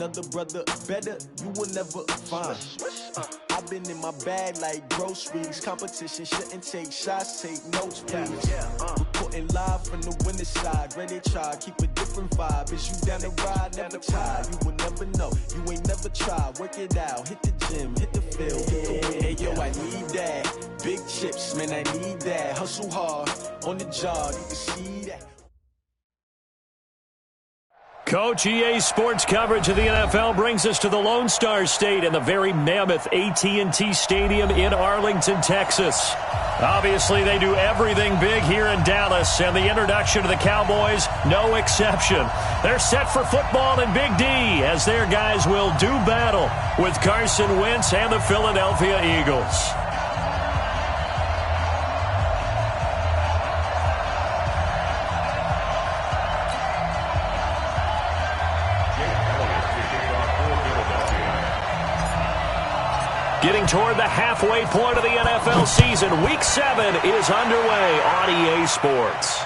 Another brother better, you will never find. I've been in my bag like groceries. Competition shouldn't take shots, take notes, please. Reporting live from the winning side. Ready to try, keep a different vibe. Is you down the ride, never tired. You will never know, you ain't never tried. Work it out, hit the gym, hit the field, hit the win. Hey, yo, I need that. Big chips, man, I need that. Hustle hard, on the job, you can see that. Coach, EA Sports coverage of the NFL brings us to the Lone Star State and the very mammoth AT&T Stadium in Arlington, Texas. Obviously, they do everything big here in Dallas, and the introduction to the Cowboys, no exception. They're set for football in Big D as their guys will do battle with Carson Wentz and the Philadelphia Eagles. Getting toward the halfway point of the NFL season, Week 7 is underway on EA Sports.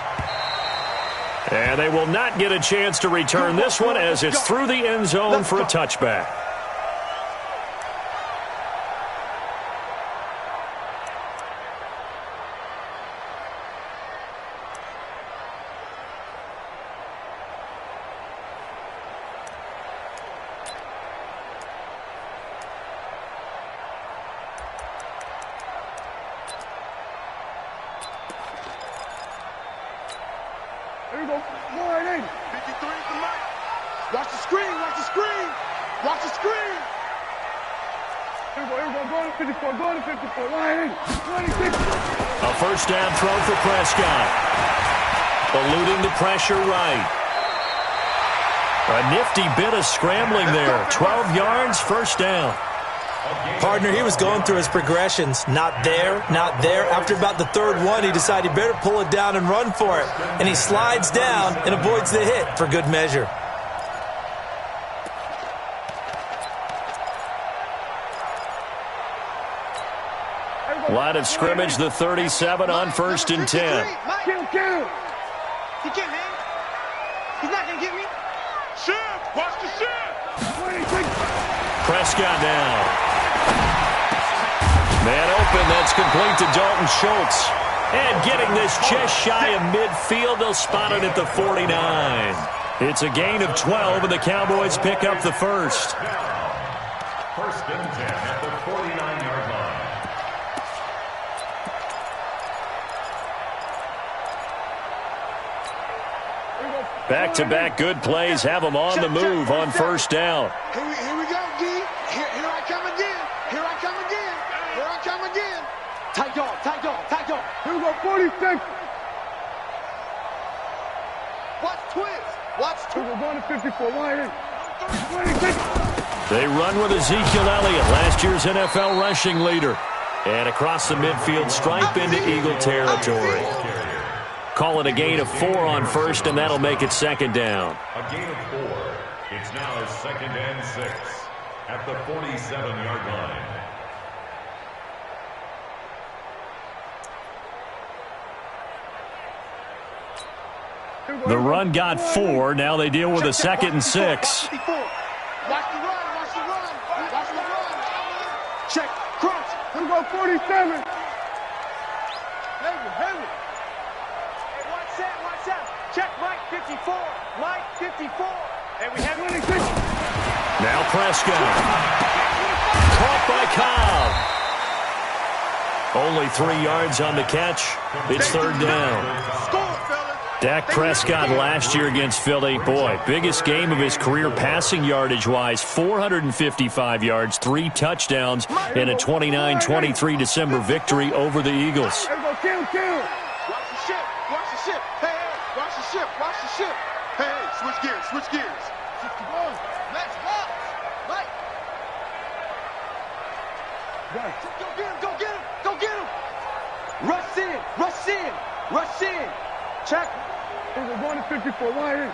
And they will not get a chance to return this one as it's through the end zone for a touchback. There you go. More right in. 53 for Mike. Watch the screen. Watch the screen. Watch the screen. Here we go. Here we go. Going to 54. Going to 54. Line in. 26. A first down throw for Prescott. Eluding the pressure right. A nifty bit of scrambling there. 12 yards, first down. Partner, he was going through his progressions. Not there, not there. After about the third one, he decided he better pull it down and run for it. And he slides down and avoids the hit for good measure. Line of scrimmage, the 37 on 1st and 10. Kill. He can't hang. He's not going to get me. Shift. Watch the shift. Prescott now. Man open, that's complete to Dalton Schultz. And getting this just shy of midfield, they'll spot it at the 49. It's a gain of 12, and the Cowboys pick up the first. First and 10 at the 49-yard line. Back-to-back good plays have them on the move on first down. Here we go, D. Here I come again. Here I come again. Here I come again. Tight dog. Here we go, 46. Watch twist. We're going to 54. Line in. 26. They run with Ezekiel Elliott, last year's NFL rushing leader. And across the midfield stripe into Eagle territory. Call it a gain of 4 on first, and that'll make it second down. A gain of 4. It's now a second and 6 at the 47-yard line. The run got 4. Now they deal with a second and 6. Watch the run. Check. Crunch. Here we go, 47. Heavy. Watch out. Check Mike 54. Mike 54. And we have 26. Now Prescott. Caught by Cobb. Only 3 yards on the catch. It's third down. Score, fellas. Dak Prescott last year against Philly. Boy, biggest game of his career passing yardage-wise. 455 yards, 3 touchdowns, and a 29-23 December victory over the Eagles. Here we go, kill. Watch the ship. Hey, watch the ship. Hey, switch gears. 61. Let's watch. Mike. Go get him. Rush in. Check. We're going to 54. Line in.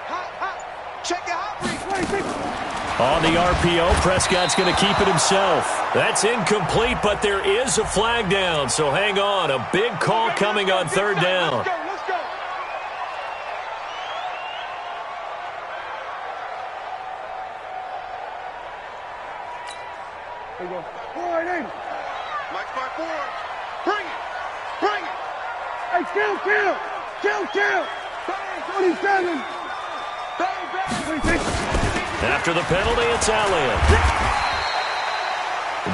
Hot. Check your hot read. On the RPO, Prescott's going to keep it himself. That's incomplete, but there is a flag down, so hang on. A big call coming on third down. Let's go. There you go. Right in. Mike 5-4. Bring it. Bring it. Hey, kill. 27. Bang, 26. After the penalty, it's Elliott.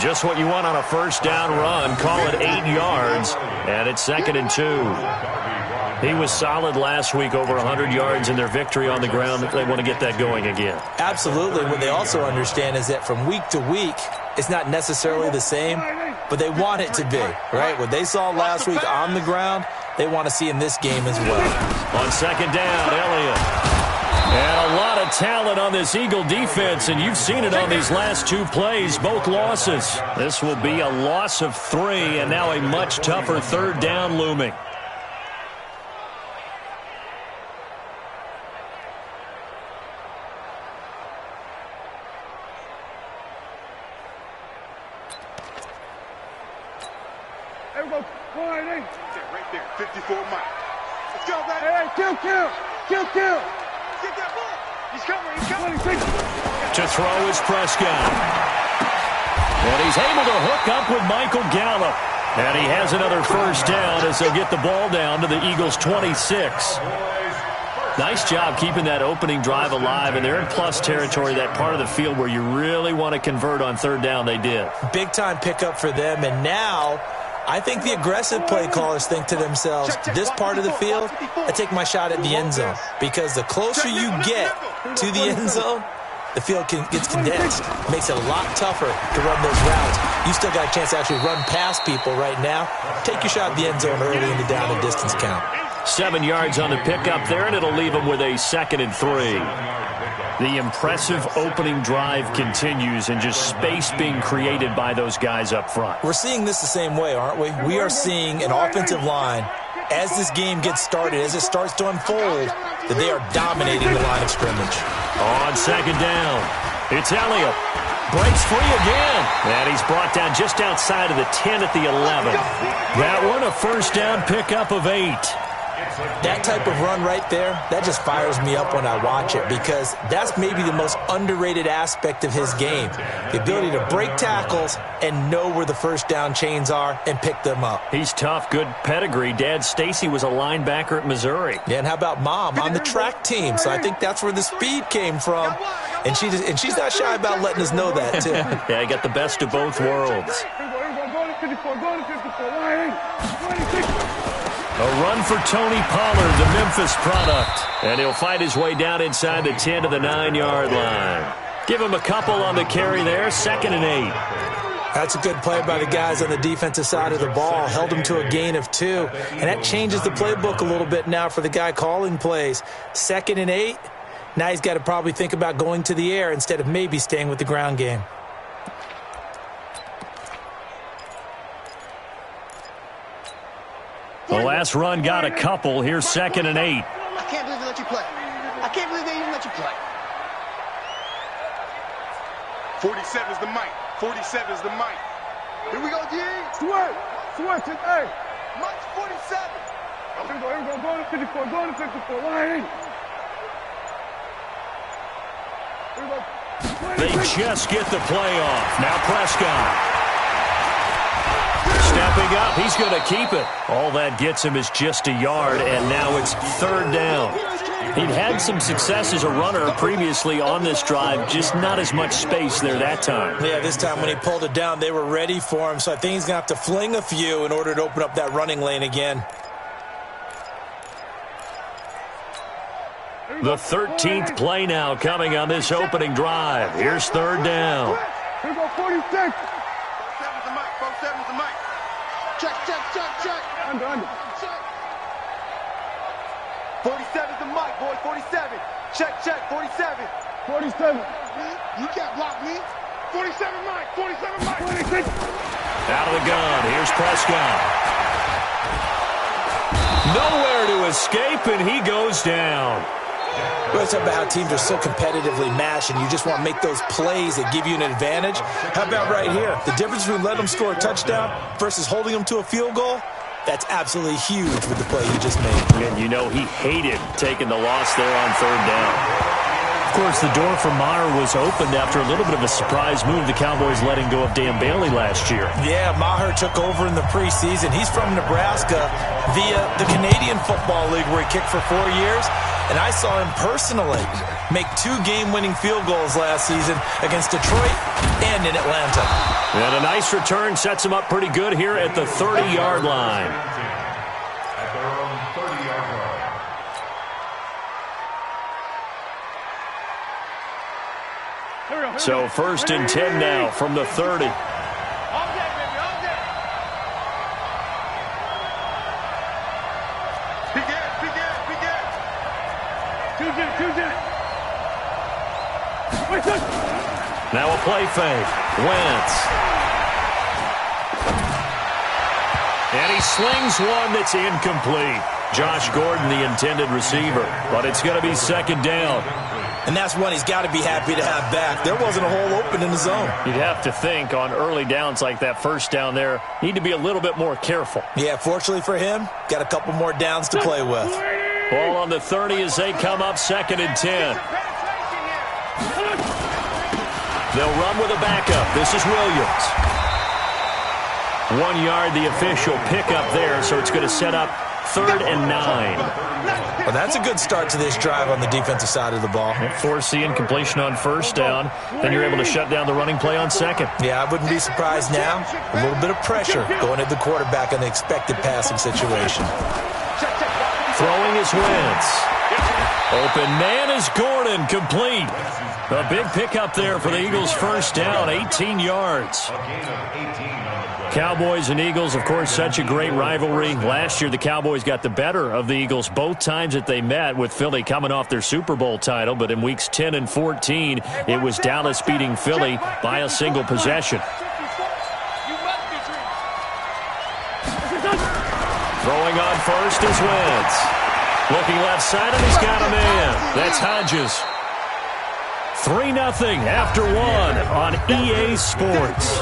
Just what you want on a first down run. Call it 8 yards, and it's 2nd and 2. He was solid last week, over 100 yards in their victory on the ground. They want to get that going again. Absolutely. What they also understand is that from week to week, it's not necessarily the same, but they want it to be, right? What they saw last week on the ground, they want to see in this game as well. On 2nd down, Elliott. And a lot of talent on this Eagle defense, and you've seen it on these last 2 plays, both losses. This will be a loss of 3, and now a much tougher 3rd down looming. There we go. Right in. Right there. 54 Mike. Let's go, baby. Hey, kill. Get that ball. He's coming. 26. To throw is Prescott. And he's able to hook up with Michael Gallup. And he has another first down as they'll get the ball down to the Eagles' 26. Nice job keeping that opening drive alive, and they're in plus territory, that part of the field where you really want to convert on 3rd down. They did. Big-time pickup for them, and now I think the aggressive play callers think to themselves, this part of the field, I take my shot at the end zone. Because the closer you get to the end zone, the field gets condensed. It makes it a lot tougher to run those routes. You still got a chance to actually run past people right now. Take your shot at the end zone early in the down and distance count. 7 yards on the pickup there, and it'll leave them with a 2nd and 3. The impressive opening drive continues, and just space being created by those guys up front. We're seeing this the same way, aren't we? We are seeing an offensive line, as this game gets started, as it starts to unfold, that they are dominating the line of scrimmage. On 2nd down, it's Elliott. Breaks free again. And he's brought down just outside of the 10 at the 11. That one, a first down pickup of 8. That type of run right there, that just fires me up when I watch it, because that's maybe the most underrated aspect of his game. The ability to break tackles and know where the first down chains are and pick them up. He's tough, good pedigree. Dad Stacy was a linebacker at Missouri. Yeah, and how about Mom on the track team? So I think that's where the speed came from. And she's not shy about letting us know that, too. Yeah, he got the best of both worlds. Go to 54. Right in. 26. A run for Tony Pollard, the Memphis product. And he'll fight his way down inside the 10 to the 9-yard line. Give him a couple on the carry there, 2nd and 8. That's a good play by the guys on the defensive side of the ball. Held him to a gain of 2. And that changes the playbook a little bit now for the guy calling plays. 2nd and 8. Now he's got to probably think about going to the air instead of maybe staying with the ground game. The last run got a couple. Here's 2nd and 8. I can't believe they let you play. I can't believe they even let you play. 47 is the mic. 47 is the mic. Here we go, G. Switch. Hey. Mike's 47. Here we go. Go to 54. Right in. Here we go. They just get the play off. Now Prescott. Stepping up, he's going to keep it. All that gets him is just a yard, and now it's 3rd down. He'd had some success as a runner previously on this drive, just not as much space there that time. Yeah, this time when he pulled it down, they were ready for him, so I think he's going to have to fling a few in order to open up that running lane again. The 13th play now coming on this opening drive. Here's 3rd down. Here we go, 46. 47 is the mic. 47 is the mic. Check. Under. 47 is the mic, boy. 47. Check. 47. 47. You can't block me. 47 mic. 47 mic. 26. Out of the gun. Here's Prescott. Nowhere to escape, and he goes down. Well, it's about how teams are so competitively matched, and you just want to make those plays that give you an advantage. How about right here? The difference between letting them score a touchdown versus holding them to a field goal, that's absolutely huge with the play he just made. And you know he hated taking the loss there on 3rd down. Of course, the door for Maher was opened after a little bit of a surprise move. The Cowboys letting go of Dan Bailey last year. Yeah, Maher took over in the preseason. He's from Nebraska via the Canadian Football League where he kicked for 4 years. And I saw him personally make 2 game-winning field goals last season against Detroit and in Atlanta. And a nice return sets him up pretty good here at the 30-yard line. At their own 30-yard line. So 1st and 10 now from the 30. Now a play fake. Wentz. And he slings one that's incomplete. Josh Gordon, the intended receiver. But it's going to be 2nd down. And that's one he's got to be happy to have back. There wasn't a hole open in the zone. You'd have to think on early downs like that 1st down there, need to be a little bit more careful. Yeah, fortunately for him, got a couple more downs to play with. Ball on the 30 as they come up 2nd and 10. They'll run with a backup. This is Williams. 1 yard, the official pickup there, so it's going to set up 3rd and 9. Well, that's a good start to this drive on the defensive side of the ball. Force the incompletion on 1st down. Then you're able to shut down the running play on 2nd. Yeah, I wouldn't be surprised now. A little bit of pressure going at the quarterback in the expected passing situation. Throwing is Wentz. Open man is Gordon, complete. A big pickup there for the Eagles' 1st down, 18 yards. A gain of 18 on the play. Cowboys and Eagles, of course, such a great rivalry. Last year, the Cowboys got the better of the Eagles both times that they met, with Philly coming off their Super Bowl title. But in weeks 10 and 14, it was Dallas beating Philly by a single possession. Throwing on 1st is Wentz. Looking left side, and he's got a man. That's Hodges. 3-0 after 1 on EA Sports.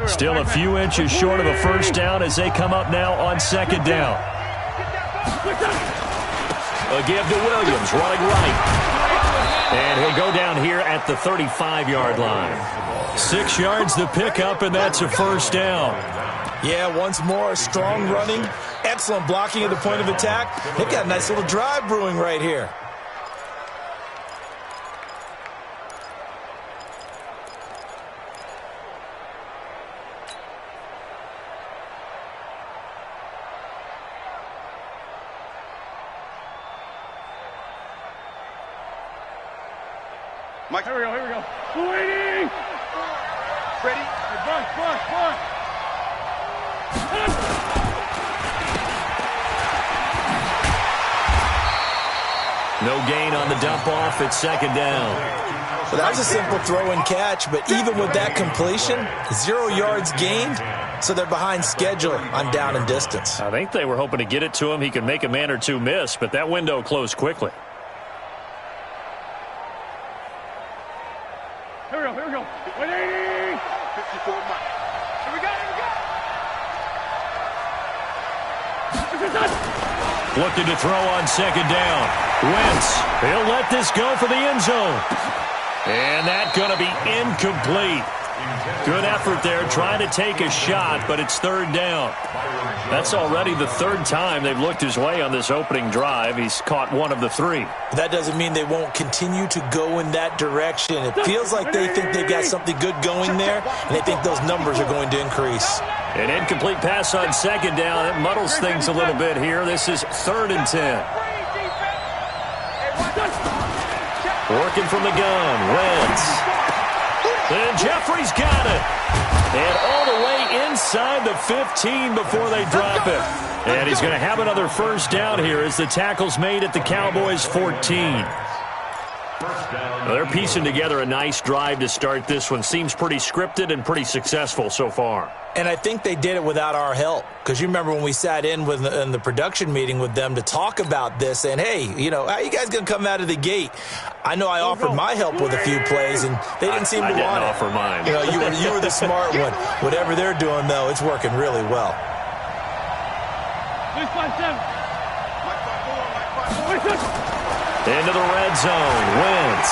Still a few inches short of a 1st down as they come up now on 2nd down. A give to Williams, running right. And he'll go down here at the 35-yard line. 6 yards the pickup, and that's a 1st down. Yeah, once more, strong running, excellent blocking at the point of attack. They've got a nice little drive brewing right here. Mike, here we go. Waiting! Ready? Hey, Buck. No gain on the dump off. It's 2nd down. Well, that was a simple throw and catch, but even with that completion, 0 yards gained, so they're behind schedule on down and distance. I think they were hoping to get it to him. He could make a man or two miss, but that window closed quickly. Here we go. Waiting! 54 Mike. Here we go. Looking to throw on 2nd down. Wentz, he'll let this go for the end zone. And that's going to be incomplete. Good effort there, trying to take a shot, but it's 3rd down. That's already the 3rd time they've looked his way on this opening drive. He's caught 1 of the 3. That doesn't mean they won't continue to go in that direction. It feels like they think they've got something good going there, and they think those numbers are going to increase. An incomplete pass on 2nd down. It muddles things a little bit here. This is 3rd and 10. Working from the gun, Wentz. And Jeffrey's got it. And all the way inside the 15 before they drop it. And he's going to have another 1st down here as the tackle's made at the Cowboys' 14. Well, they're piecing together a nice drive to start this one. Seems pretty scripted and pretty successful so far. And I think they did it without our help. Because you remember when we sat in the production meeting with them to talk about this, and hey, how you guys going to come out of the gate? I know I offered my help with a few plays, and they didn't seem to want it. I didn't offer mine. You were the smart one. Whatever they're doing, though, it's working really well. Into the red zone. Wentz.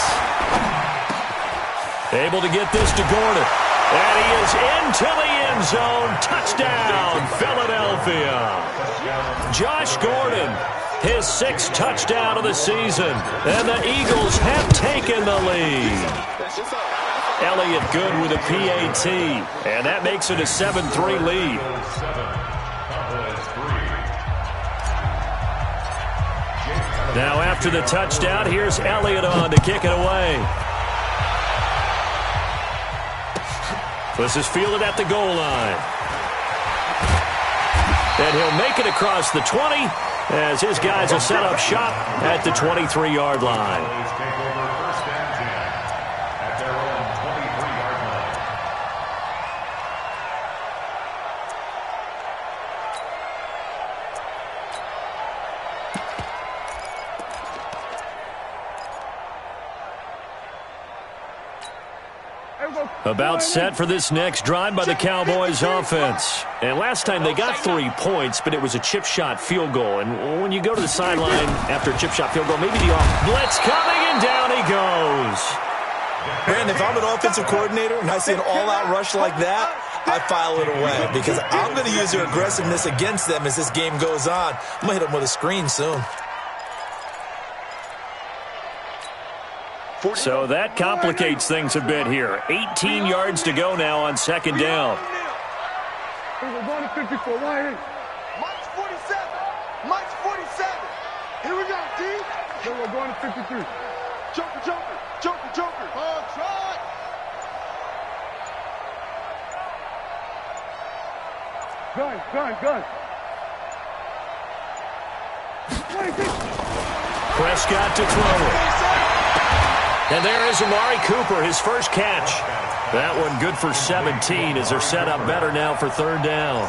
Able to get this to Gordon. And he is into the end zone. Touchdown, Philadelphia. Josh Gordon, his 6th touchdown of the season. And the Eagles have taken the lead. Elliott good with a PAT. And that makes it a 7-3 lead. Now after the touchdown, here's Elliott on to kick it away. This is fielded at the goal line. And he'll make it across the 20 as his guys will set up shop at the 23-yard line. About set for this next drive by the Cowboys offense. And last time they got 3 points, but it was a chip shot field goal. And when you go to the sideline after a chip shot field goal, maybe the blitz coming, and down he goes. Brandon, if I'm an offensive coordinator and I see an all-out rush like that, I file it away because I'm going to use their aggressiveness against them as this game goes on. I'm going to hit them with a screen soon. So that complicates things a bit here. 18 yards to go now on 2nd down. We're going to 54. Why? Mike's 47. Mike's 47. Here we go, D. Then we're going to 53. Joker, Joker, Joker, Joker. Oh, try. Gun. 26. Prescott to throw it. And there is Amari Cooper, his first catch. That one good for 17 as they're set up better now for 3rd down.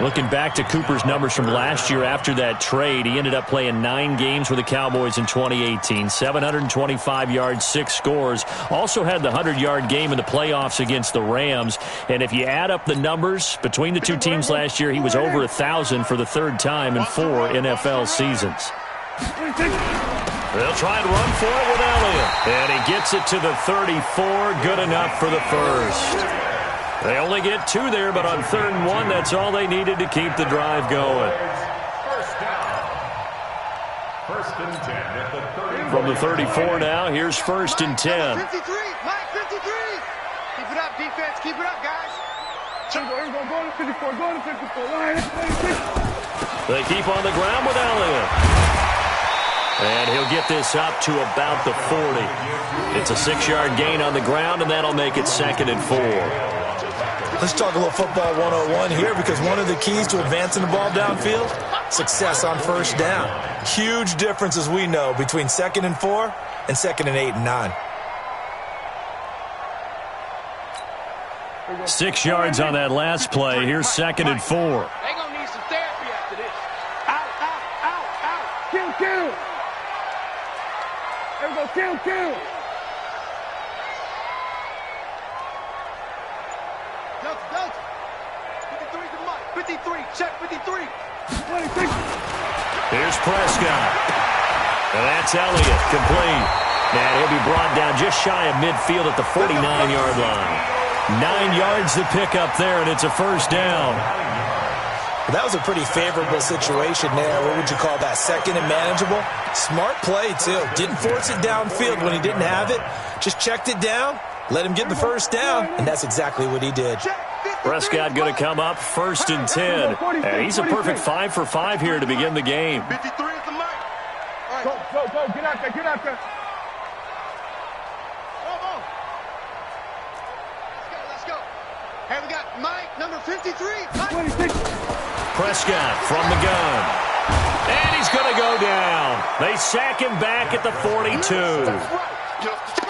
Looking back to Cooper's numbers from last year after that trade, he ended up playing 9 games with the Cowboys in 2018. 725 yards, 6 scores. Also had the 100-yard game in the playoffs against the Rams. And if you add up the numbers between the two teams last year, he was over 1,000 for the 3rd time in 4 NFL seasons. They'll try and run for it with Elliott. And he gets it to the 34. Good enough for the first. They only get 2 there, but on 3rd and 1, that's all they needed to keep the drive going. First and 10 at the 34. From the 34 now, here's 1st and 10. 53. Mike, 53. Keep it up, defense. Keep it up, guys. Here we go. Going to 54. Going to 54. Why? 26. They keep on the ground with Elliott. And he'll get this up to about the 40. It's a 6-yard gain on the ground, and that'll make it 2nd and 4. Let's talk a little football 101 here because one of the keys to advancing the ball downfield, success on 1st down. Huge difference, as we know, between 2nd and 4 and 2nd and 8 and 9. 6 yards on that last play. Here's 2nd and 4. They're going to need some therapy after this. Out. Kill. There we go. Kill. Don't. 53 to Mike. 53. Check 53. 26. Here's Prescott. And that's Elliott. Complete. And he'll be brought down just shy of midfield at the 49-yard line. 9 yards to pick up there, and it's a 1st down. That was a pretty favorable situation there. What would you call that? 2nd and manageable? Smart play, too. Didn't force it downfield when he didn't have it. Just checked it down, let him get the 1st down, and that's exactly what he did. Prescott going to come up 1st and 10. And he's a perfect 5 for 5 here to begin the game. 53 is the mic. Go. Get out there. Let's go. Hey, we got Mike, number 53. Mike. 26. Prescott from the gun. And he's he's going to go down. They sack him back at the 42.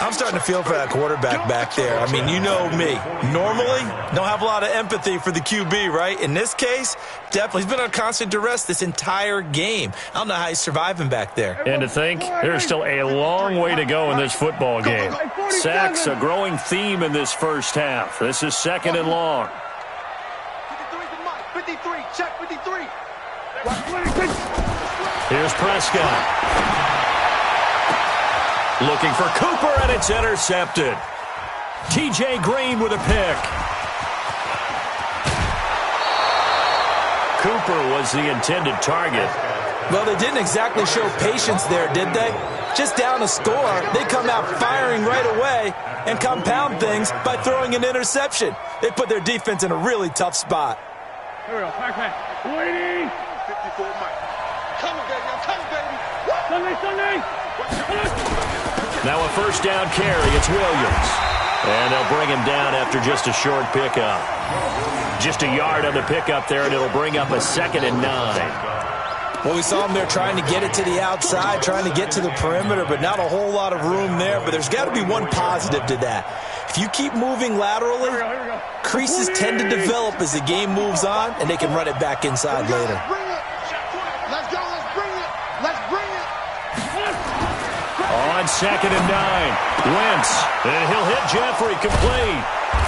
I'm starting to feel for that quarterback back there. I mean, you know me. Normally, don't have a lot of empathy for the QB, right? In this case, definitely. He's been on constant duress this entire game. I don't know how he's surviving back there. And to think, there's still a long way to go in this football game. Sacks, a growing theme in this first half. This is second and long. 53, check 53. Here's Prescott. Looking for Cooper, and it's intercepted. T.J. Green with a pick. Cooper was the intended target. Well, they didn't exactly show patience there, did they? Just down a score, they come out firing right away and compound things by throwing an interception. They put their defense in a really tough spot. Here we go. Back. Waiting. 54 Mike. Coming, baby. I'm coming, baby. Sunday. Now a first down carry. It's Williams. And they'll bring him down after just a short pickup. Just a yard on the pickup there, and it'll bring up a 2nd and 9. Well, we saw him there trying to get it to the outside, trying to get to the perimeter, but not a whole lot of room there. But there's got to be one positive to that. If you keep moving laterally, creases tend to develop as the game moves on, and they can run it back inside later. Let's go. Let's bring it. Let's bring it. On 2nd and 9, Wentz, and he'll hit Jeffrey complete.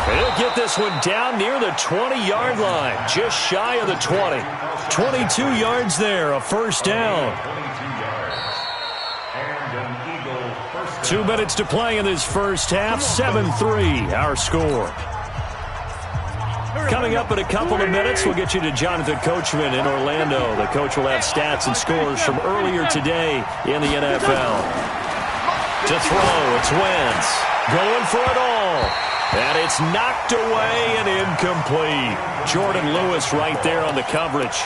And he'll get this one down near the 20-yard line, just shy of the 20. 22 yards there, a first down. 2 minutes to play in this first half, 7-3, our score. Coming up in a couple of minutes, we'll get you to Jonathan Coachman in Orlando. The coach will have stats and scores from earlier today in the NFL. To throw, it's Wentz. Going for it all. And it's knocked away and incomplete. Jordan Lewis right there on the coverage.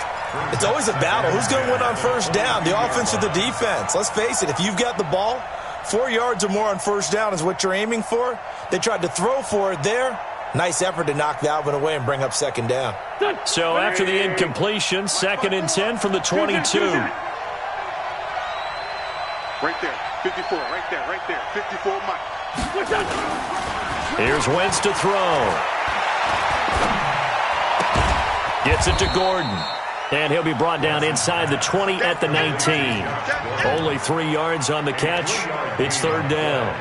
It's always a battle. Who's going to win on first down, the offense or the defense? Let's face it, if you've got the ball, 4 yards or more on first down is what you're aiming for. They tried to throw for it there. Nice effort to knock that one away and bring up 2nd down. So after the incompletion, 2nd and 10 from the 22. Right there. 54. Right there. 54 Mike. Here's Wentz to throw. Gets it to Gordon. And he'll be brought down inside the 20 at the 19. Only 3 yards on the catch. It's 3rd down.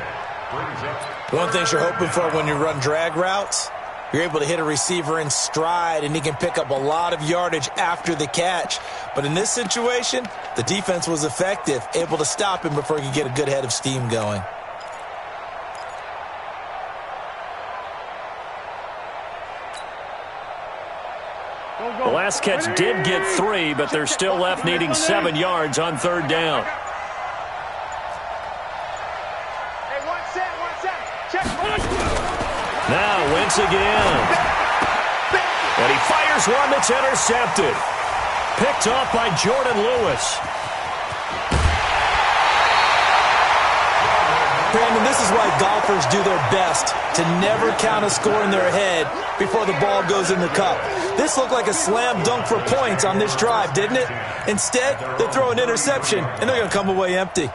One thing you're hoping for when you run drag routes, you're able to hit a receiver in stride, and he can pick up a lot of yardage after the catch. But in this situation, the defense was effective, able to stop him before he could get a good head of steam going. The last catch did get 3, but they're still left needing 7 yards on 3rd down. Now Wentz again. And he fires one that's intercepted. Picked off by Jordan Lewis. Brandon, this is why golfers do their best to never count a score in their head before the ball goes in the cup. This looked like a slam dunk for points on this drive, didn't it? Instead, they throw an interception, and they're going to come away empty.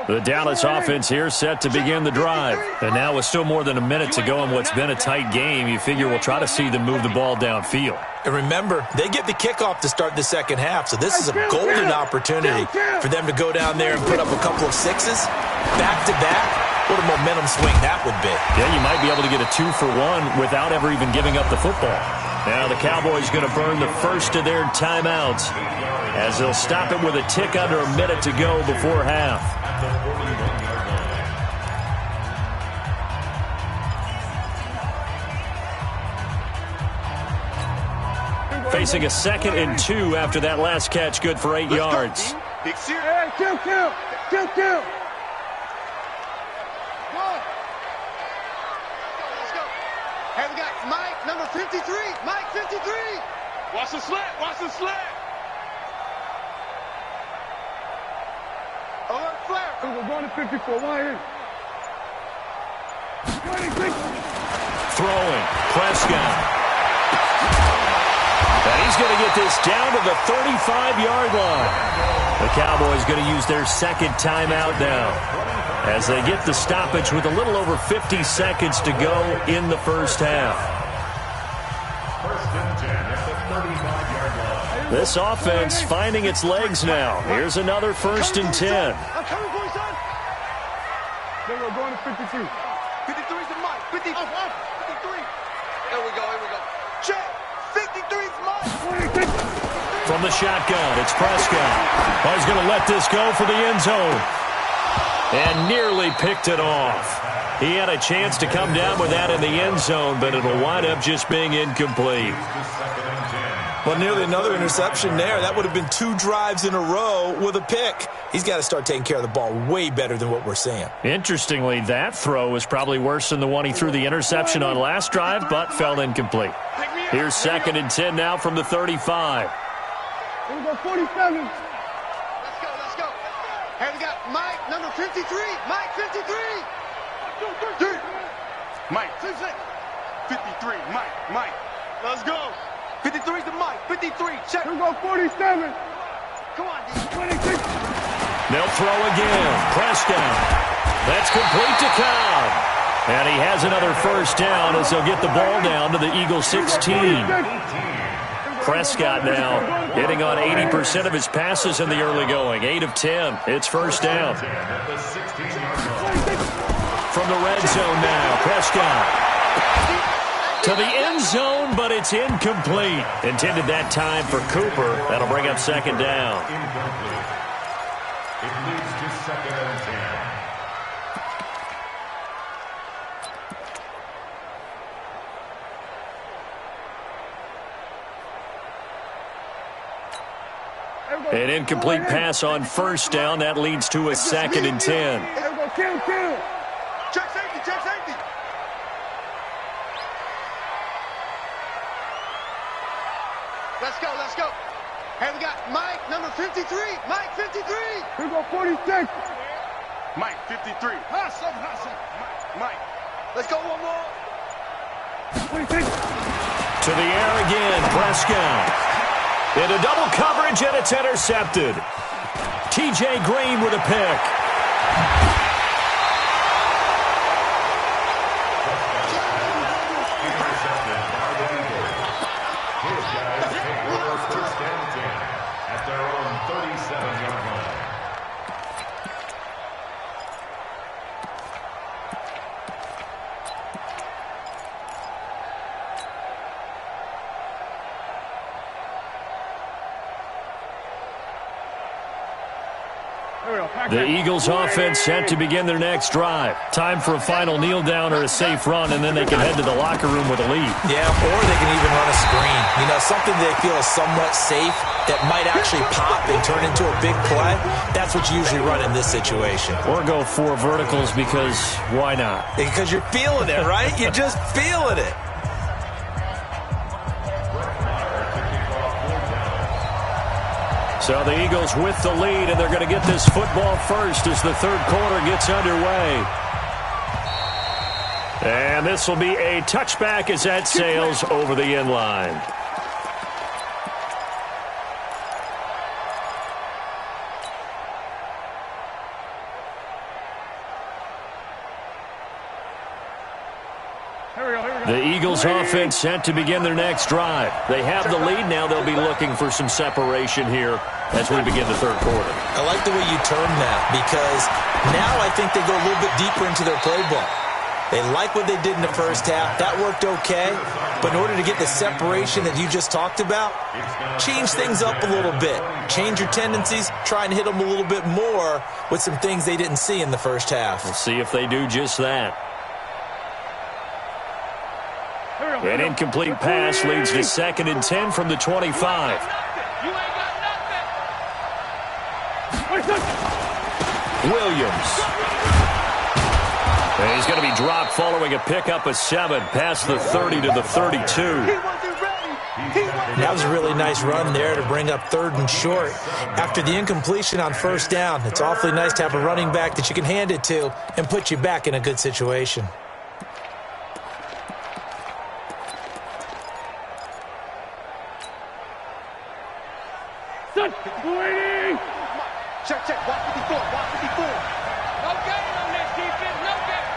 The Dallas offense here set to begin the drive. And now with still more than a minute to go in what's been a tight game, you figure we'll try to see them move the ball downfield. And remember, they get the kickoff to start the second half, so this is a golden opportunity for them to go down there and put up a couple of sixes back-to-back. What a momentum swing that would be. Yeah, you might be able to get a 2-for-1 without ever even giving up the football. Now the Cowboys going to burn the first of their timeouts as they'll stop it with a tick under a minute to go before half. Facing a 2nd and 2 after that last catch, good for 8 yards. Hey, kill. Hey, we got Mike, number 53. Mike, 53. Watch the slant. Watch the slant. Alert flare. We're going to 54. Wide in. 26. Throwing. Prescott. And he's going to get this down to the 35-yard line. The Cowboys going to use their second timeout now as they get the stoppage with a little over 50 seconds to go in the first half. First and 10 at the 35-yard line. This offense finding its legs now. Here's another first and 10. I'm coming for you, son. Then we're going to 53. 53 is the mic. 53. Here we go. Check. 53 is Mike. 26. From the shotgun, it's Prescott. Oh, he's going to let this go for the end zone. And nearly picked it off. He had a chance to come down with that in the end zone, but it'll wind up just being incomplete. Well, nearly another interception there. That would have been 2 drives in a row with a pick. He's got to start taking care of the ball way better than what we're seeing. Interestingly, that throw was probably worse than the one he threw the interception on last drive, but fell incomplete. Here's second and 10 now from the 35. Here we go, 47. Let's go. Here we got Mike, number 53. Mike, 53. Mike, 53. Mike. Let's go. 53 is the Mike. 53. Check. Here we go, 47. Come on, D. 26. They'll throw again. Prescott. That's complete to Cobb. And he has another first down as they'll get the ball down to the Eagles 16. Prescott now hitting on 80% of his passes in the early going. 8 of 10. It's first down. From the red zone now, Prescott. To the end zone, but it's incomplete. Intended that time for Cooper. That'll bring up second down. Incomplete. It leads to second and 10. An incomplete pass on first down. That leads to a second and 10. Here we go, kill. Check safety. Let's go. Here we got Mike, number 53. Mike, 53. Here we go, 46. Mike, 53. Hustle. Mike. Let's go one more. 26. To the air again, Prescott. Into double coverage, and it's intercepted. T.J. Green with a pick. First and 10 at their own 37-yard line. The Eagles offense set to begin their next drive. Time for a final kneel down or a safe run, and then they can head to the locker room with a lead. Yeah, or they can even run a screen. You know, something they feel is somewhat safe that might actually pop and turn into a big play. That's what you usually run in this situation. Or go 4 verticals because why not? Because you're feeling it, right? You're just feeling it. So the Eagles with the lead, and they're going to get this football first as the third quarter gets underway. And this will be a touchback as that sails over the end line. The Eagles offense set to begin their next drive. They have the lead now. They'll be looking for some separation here as we begin the third quarter. I like the way you term that because now I think they go a little bit deeper into their playbook. They like what they did in the first half. That worked okay. But in order to get the separation that you just talked about, change things up a little bit. Change your tendencies. Try and hit them a little bit more with some things they didn't see in the first half. We'll see if they do just that. An incomplete pass leads to second and 10 from the 25. Williams. And he's going to be dropped following a pickup of 7 past the 30 to the 32. He wasn't ready. That was a really nice run there to bring up 3rd and short. After the incompletion on 1st down, it's awfully nice to have a running back that you can hand it to and put you back in a good situation. Check. Watch 54. Watch 54. No game on this defense. No game.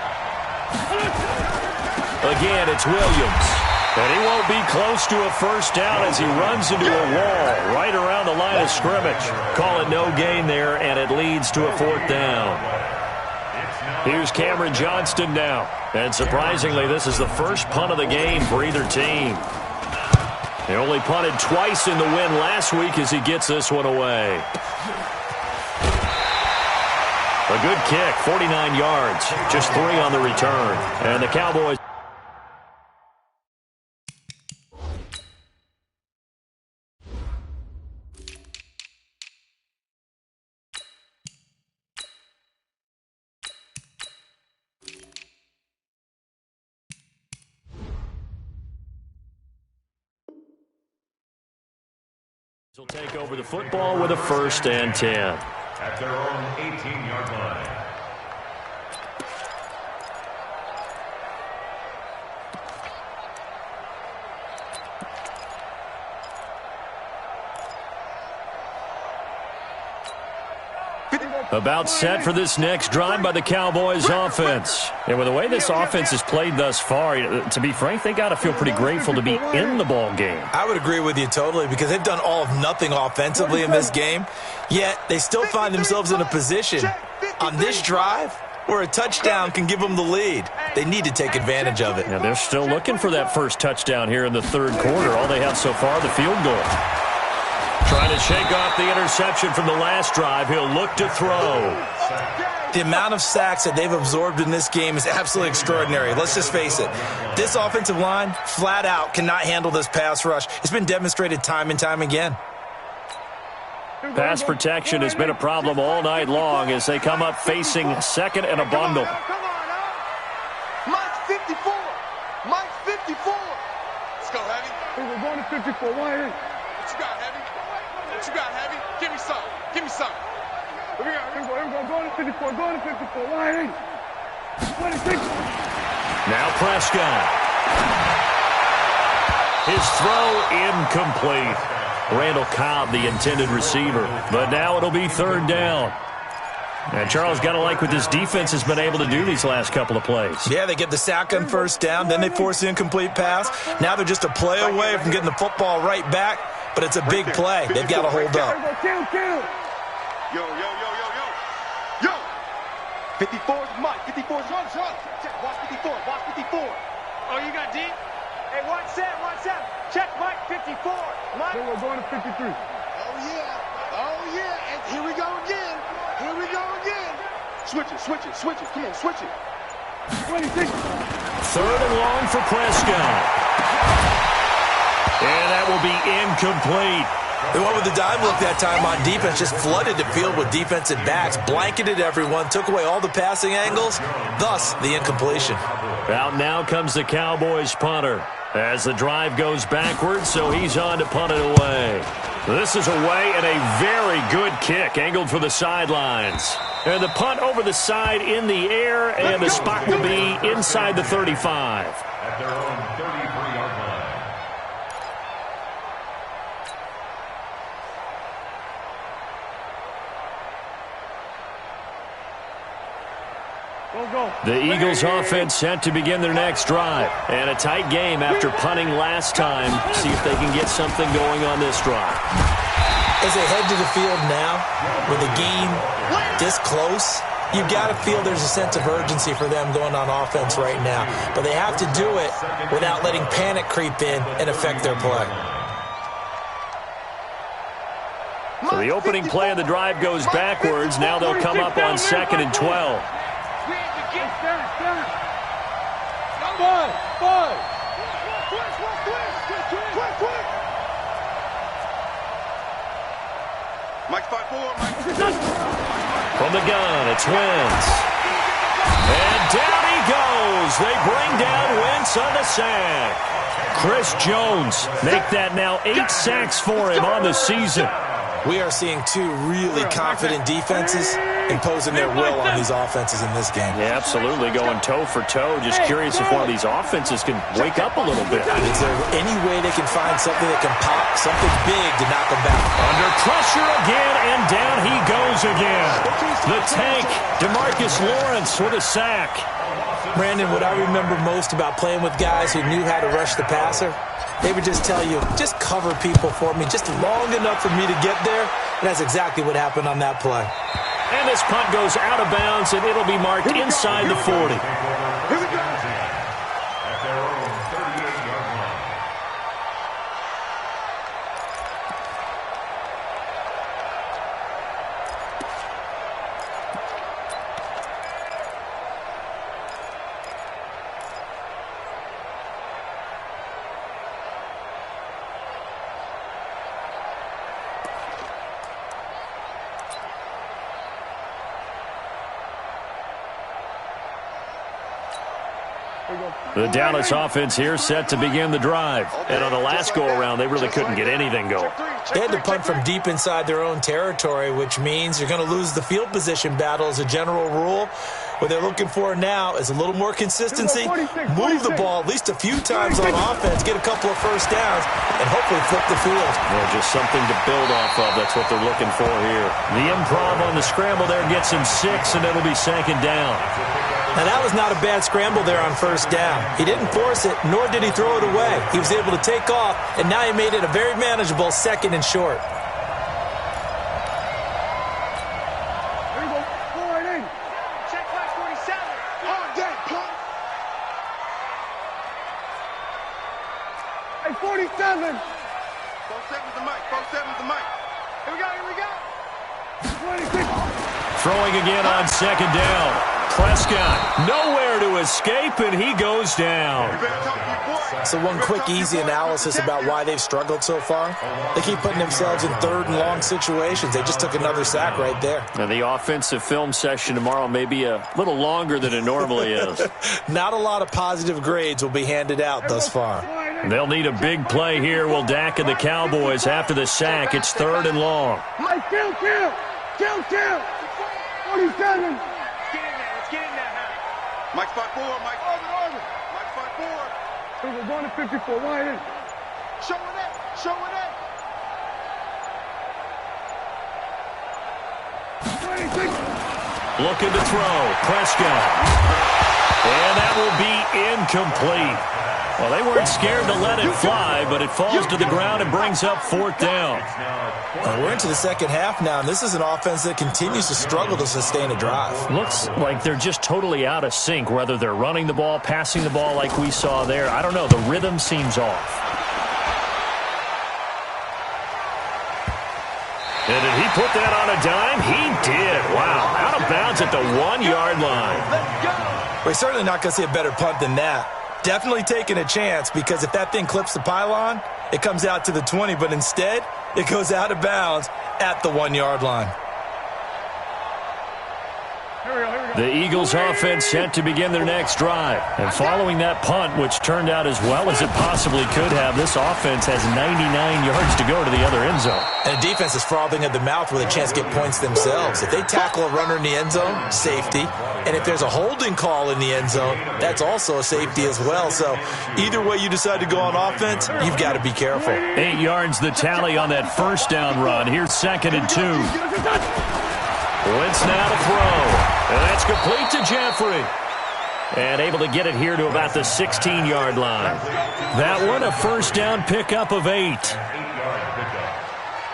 Again, it's Williams. And he won't be close to a 1st down as he runs into a wall right around the line of scrimmage. Call it no gain there, and it leads to a 4th down. Here's Cameron Johnston now. And surprisingly, this is the first punt of the game for either team. They only punted twice in the win last week as he gets this one away. A good kick, 49 yards, just 3 on the return. And the Cowboys. Will take over the football with a 1st and 10. At their own 18-yard line. About set for this next drive by the Cowboys offense. And with the way this offense has played thus far, to be frank, they got to feel pretty grateful to be in the ball game. I would agree with you totally because they've done all of nothing offensively in this game, yet they still find themselves in a position on this drive where a touchdown can give them the lead. They need to take advantage of it. Now they're still looking for that first touchdown here in the 3rd quarter. All they have so far, the field goal. Trying to shake off the interception from the last drive. He'll look to throw. The amount of sacks that they've absorbed in this game is absolutely extraordinary. Let's just face it. This offensive line, flat out, cannot handle this pass rush. It's been demonstrated time and time again. Pass protection has been a problem all night long as they come up facing 2nd and a bundle. Come on, Mike's 54. Mike's 54. Let's go, Heavy. We're going to 54. Why? What you got, Heavy? What you got, Heavy? Give me some. Give me some. Here we go. Going to 54. Going to 54. Why? 26. Now Prescott. His throw incomplete. Randall Cobb, the intended receiver. But now it'll be 3rd down. And Charles, got to like what this defense has been able to do these last couple of plays. Yeah, they get the sack on 1st down, then they force the incomplete pass. Now they're just a play away from getting the football right back, but it's a big play. They've got to hold up. Yo. 54's Mike. 54's Mike. Check. Watch 54. Watch 54. Oh, you got deep? Hey, watch that. Check Mike 54. Mike. Then we're going to 53. Oh, yeah. And here we go again. Switch it. Come on, switch it. 26. 3rd and long for Prescott. And that will be incomplete. They went with the dime look that time on defense, just flooded the field with defensive backs, blanketed everyone, took away all the passing angles, thus the incompletion. Out now comes the Cowboys punter as the drive goes backwards, so he's on to punt it away. This is away and a very good kick, angled for the sidelines. And the punt over the side in the air, and the spot will be inside the 35. At their own 33-yard line. The Eagles offense set to begin their next drive. And a tight game after punting last time. See if they can get something going on this drive. As they head to the field now, with the game this close, you've got to feel there's a sense of urgency for them going on offense right now. But they have to do it without letting panic creep in and affect their play. So the opening play of the drive goes backwards. Now they'll come up on 2nd and 12. Mike 5-4. From the gun, it's Wentz. And down he goes. They bring down Wentz Lawrence on the sack. Chris Jones make that now 8 sacks for him on the season. We are seeing two really confident defenses imposing their will on these offenses in this game. Yeah, absolutely, going toe for toe. Just curious if one of these offenses can wake up a little bit. Is there any way they can find something that can pop, something big to knock them back? Under pressure again, and down he goes again. The tank, DeMarcus Lawrence with a sack. Brandon, what I remember most about playing with guys who knew how to rush the passer, they would just tell you, just cover people for me, just long enough for me to get there. And that's exactly what happened on that play. And this punt goes out of bounds, and it'll be marked inside the 40. Here we go. At their own 38-yard line. The Dallas offense here set to begin the drive. And on the last go-around, they really couldn't get anything going. They had to punt from deep inside their own territory, which means you're going to lose the field position battle as a general rule. What they're looking for now is a little more consistency, move the ball at least a few times on offense, get a couple of first downs, and hopefully flip the field. Yeah, just something to build off of. That's what they're looking for here. The improv on the scramble there gets him 6, and it'll be second down. Now, that was not a bad scramble there on first down. He didn't force it, nor did he throw it away. He was able to take off, and now he made it a very manageable second and short. Here we go. Forward in. Check back 47. Hard day, pump. Hey, 47. 47's the mic. 47's the mic. Here we go. Here we go. 26. Throwing again on second down. Prescott nowhere to escape, and he goes down. So one quick, easy analysis about why they've struggled so far. They keep putting themselves in third and long situations. They just took another sack right there. Now, the offensive film session tomorrow may be a little longer than it normally is. Not a lot of positive grades will be handed out thus far. They'll need a big play here. Will Dak and the Cowboys after the sack. It's third and long. Mike, kill. 47. Mike's 5'4", Mike. Over. Mike's 5'4". Here we go. Going to 54. Wide in. Show it in. Show it in. 26. Looking to throw. Prescott. And that will be incomplete. Well, they weren't scared to let it fly, but it falls to the ground and brings up fourth down. We're into the second half now, and this is an offense that continues to struggle to sustain a drive. Looks like they're just totally out of sync, whether they're running the ball, passing the ball like we saw there. I don't know. The rhythm seems off. And did he put that on a dime? He did. Wow. Out of bounds at the 1-yard line. We're certainly not going to see a better punt than that. Definitely taking a chance, because if that thing clips the pylon, it comes out to the 20, but instead, it goes out of bounds at the 1-yard line. The Eagles offense set to begin their next drive. And following that punt, which turned out as well as it possibly could have, this offense has 99 yards to go to the other end zone. And the defense is frothing at the mouth with a chance to get points themselves. If they tackle a runner in the end zone, safety. And if there's a holding call in the end zone, that's also a safety as well. So either way you decide to go on offense, you've got to be careful. 8 yards the tally on that first down run. Here's 2nd and 2. Wentz now to throw. And that's complete to Jeffrey. And able to get it here to about the 16-yard line. That one, a first down pickup of 8.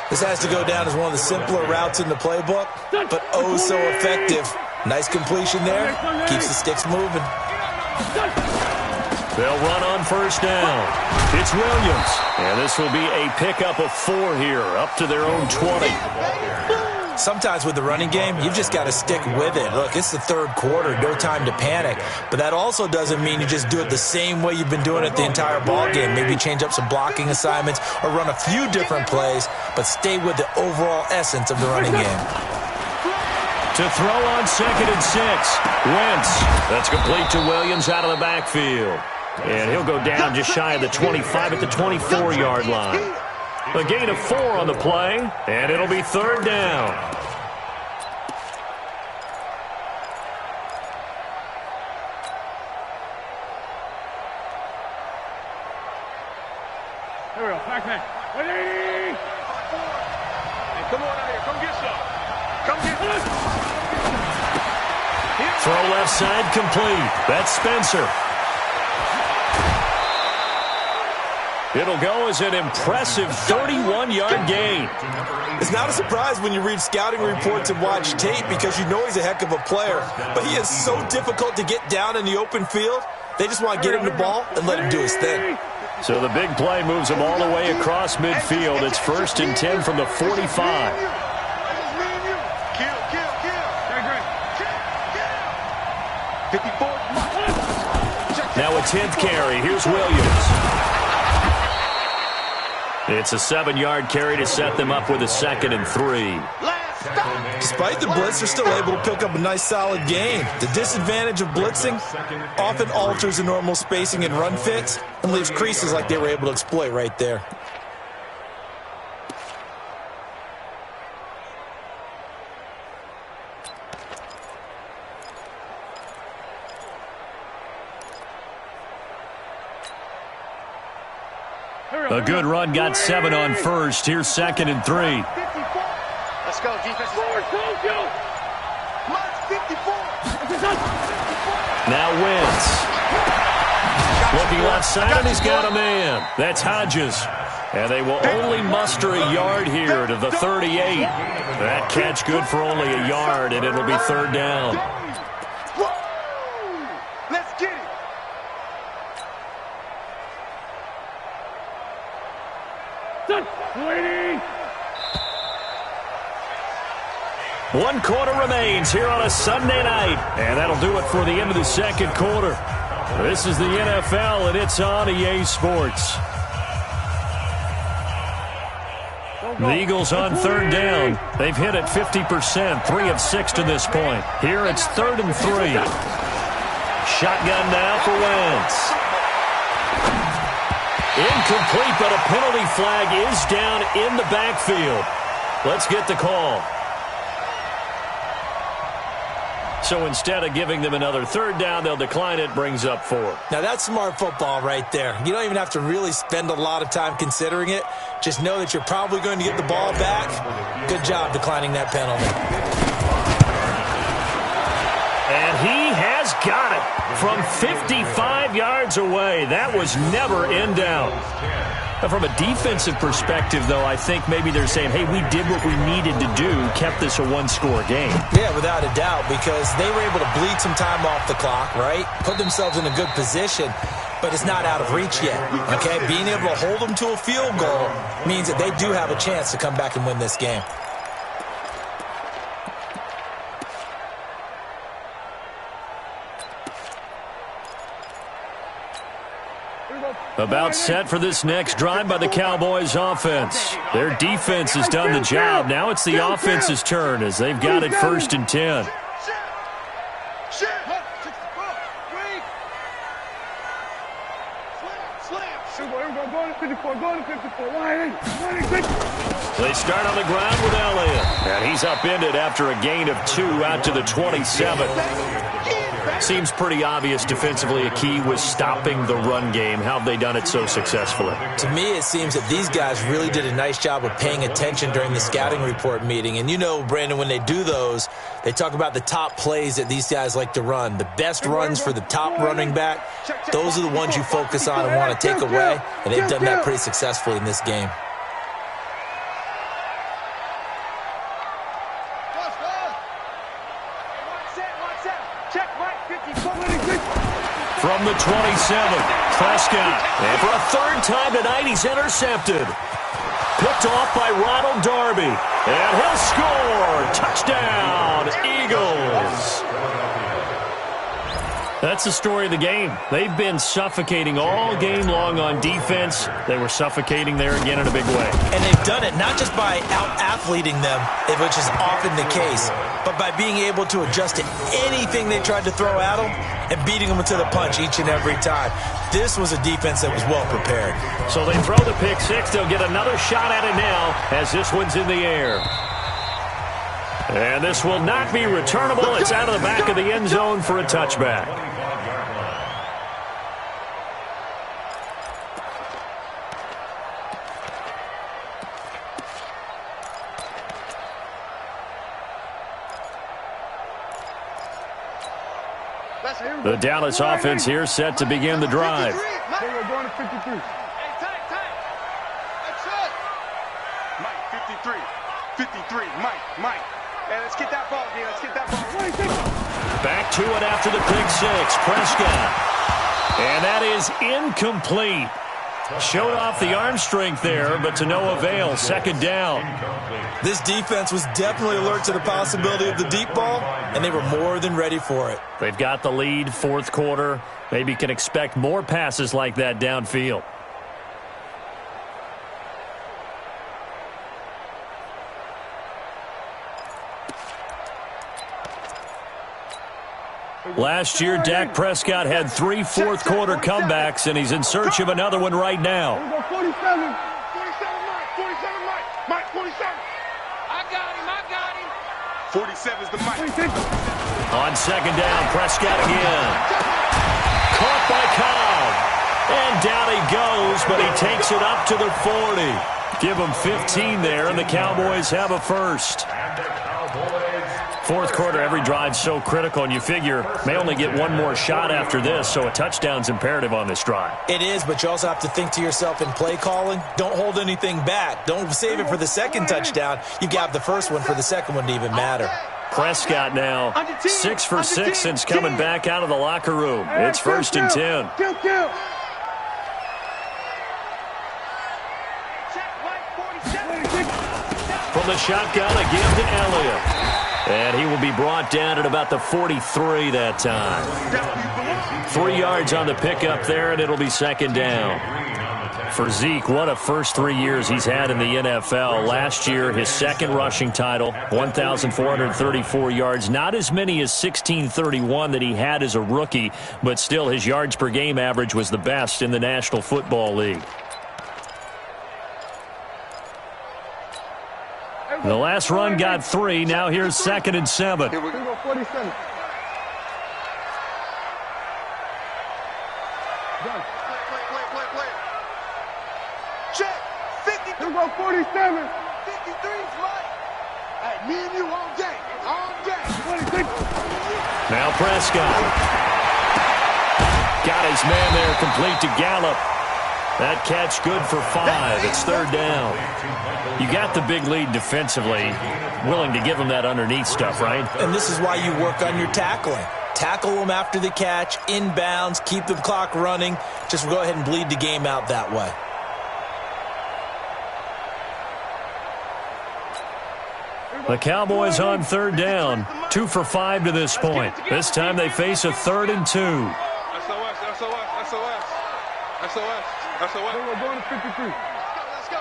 This has to go down as one of the simpler routes in the playbook, but oh so effective. Nice completion there. Keeps the sticks moving. They'll run on first down. It's Williams. And this will be a pickup of 4 here, up to their own 20. Sometimes with the running game, you've just got to stick with it. Look, it's the third quarter, no time to panic. But that also doesn't mean you just do it the same way you've been doing it the entire ball game. Maybe change up some blocking assignments or run a few different plays, but stay with the overall essence of the running game. To throw on 2nd and 6. Wentz. That's complete to Williams out of the backfield. And he'll go down just shy of the 25 at the 24-yard line. A gain of 4 on the play, and it'll be third down. Here we go. Back. 180. Hey, come on out here. Come get some. Come get some. Throw left side complete. That's Spencer. It'll go as an impressive 31-yard gain. It's not a surprise when you read scouting reports and watch tape because you know he's a heck of a player. But he is so difficult to get down in the open field. They just want to get him the ball and let him do his thing. So the big play moves him all the way across midfield. It's 1st and 10 from the 45. Kill. 54. Now a 10th carry. Here's Williams. It's a 7-yard carry to set them up with a 2nd and 3. Despite the blitz, they're still able to pick up a nice solid gain. The disadvantage of blitzing often alters the normal spacing and run fits and leaves creases like they were able to exploit right there. A good run got 7 on first. Here's 2nd and 3. Let's go, defense. Now Wentz. Looking left side, and he's got a man. That's Hodges. And they will only muster a yard here to the 38. That catch good for only a yard, and it'll be third down. Let's get it. One quarter remains here on a Sunday night, and that'll do it for the end of the second quarter. This is the NFL, and it's on EA Sports. The Eagles on third down. They've hit it 50%, 3 of 6 to this point. Here it's 3rd and 3. Shotgun now for Wentz. Incomplete, but a penalty flag is down in the backfield. Let's get the call. So instead of giving them another third down, they'll decline it, brings up 4. Now that's smart football right there. You don't even have to really spend a lot of time considering it. Just know that you're probably going to get the ball back. Good job declining that penalty. And he has got it from 55 yards away. That was never in doubt. From a defensive perspective, though, I think maybe they're saying, hey, we did what we needed to do, kept this a one-score game. Yeah, without a doubt, because they were able to bleed some time off the clock, right? Put themselves in a good position, but it's not out of reach yet, okay? Being able to hold them to a field goal means that they do have a chance to come back and win this game. About set for this next drive by the Cowboys offense. Their defense has done the job. Now it's the offense's turn as they've got it 1st and 10. They start on the ground with Elliott. And he's upended after a gain of 2 out to the 27. Seems pretty obvious defensively a key was stopping the run game. How have they done it so successfully? To me, it seems that these guys really did a nice job of paying attention during the scouting report meeting. And you know, Brandon, when they do those, they talk about the top plays that these guys like to run. The best runs for the top running back, those are the ones you focus on and want to take away. And they've done that pretty successfully in this game. From the 27, Prescott. And for a third time tonight, he's intercepted. Picked off by Ronald Darby. And he'll score. Touchdown, Eagles. That's the story of the game. They've been suffocating all game long on defense. They were suffocating there again in a big way. And they've done it not just by out-athleting them, which is often the case, but by being able to adjust to anything they tried to throw at them and beating them to the punch each and every time. This was a defense that was well prepared. So they throw the pick six. They'll get another shot at it now as this one's in the air. And this will not be returnable. It's out of the back of the end zone for a touchback. The Dallas offense here set to begin the drive. We're going to 53. Hey, tight. That's it. Mike, 53. 53. Mike. Hey, let's get that ball, dude. Let's get that ball. Back to it after the pick six. Prescott. And that is incomplete. Showed off the arm strength there, but to no avail. Second down. This defense was definitely alert to the possibility of the deep ball, and they were more than ready for it. They've got the lead, fourth quarter. Maybe can expect more passes like that downfield. Last year, Dak Prescott had 3 fourth-quarter comebacks, and he's in search of another one right now. We're going 47. 47, Mike. 47. I got him. 47's the Mike. On second down, Prescott again. Caught by Cobb. And down he goes, but he takes it up to the 40. Give him 15 there, and the Cowboys have a first. Fourth quarter, every drive's so critical, and you figure may only get one more shot after this, so a touchdown's imperative on this drive. It is, but you also have to think to yourself in play calling, don't hold anything back. Don't save it for the second touchdown. You got the first one for the second one to even matter. Prescott now 6 for 6 since coming back out of the locker room. It's 1st and 10. From the shotgun, again to Elliott. And he will be brought down at about the 43 that time. 3 yards on the pickup there, and it'll be second down. For Zeke, what a first 3 years he's had in the NFL. Last year, his second rushing title, 1,434 yards. Not as many as 1,631 that he had as a rookie, but still his yards per game average was the best in the National Football League. The last run got 3. Now here's 2nd and 7. Here we go, 47. Done. Play. Check. 50. Here we go, 47. 53's right. Hey, me and you all day. All day. 26. Now Prescott. Got his man there, complete to Gallup. That catch good for 5. It's 3rd down. You got the big lead defensively. Willing to give him that underneath stuff, right? And this is why you work on your tackling. Tackle them after the catch, inbounds, keep the clock running. Just go ahead and bleed the game out that way. The Cowboys on 3rd down. 2 for 5 to this point. This time they face a 3rd and 2. SOS. We're going to 53. Let's go.